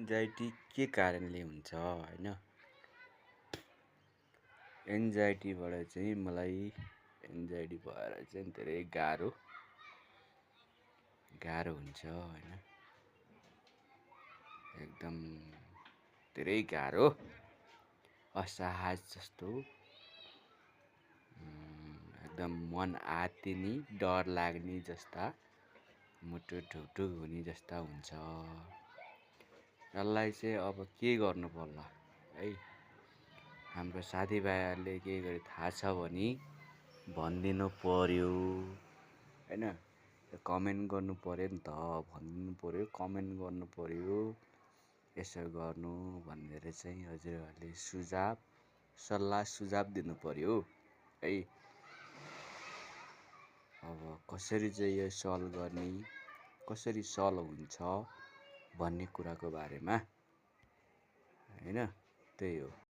Anxiety के कारणले हुन्छ होइन? एन्जाइटीबाट चाहिँ मलाई एन्जाइटी भएर चाहिँ धेरै गाह्रो हुन्छ होइन, एकदम धेरै गाह्रो असहज जस्तो, एकदम मन आत्तिने, डर लाग्ने जस्ता, मुटु ढुकढुक हुने जस्ता हुन्छ। यसलाई चाहिँ अब के गर्नु पर्ला है? हाम्रो साथीभाइहरूले के गरे थाहा छ भने भनिदिनु पर्यो होइन, कमेन्ट गर्नु पर्यो नि त, भनिदिनु पर्यो, कमेन्ट गर्नु पर्यो, यसो गर्नु भनेर चाहिँ हजुरहरूले सल्लाह सुझाव दिनु पर्यो है। अब कसरी चाहिँ यो सल्भ गर्ने, कसरी सल्भ हुन्छ भन्ने कुराको बारेमा होइन, त्यही हो।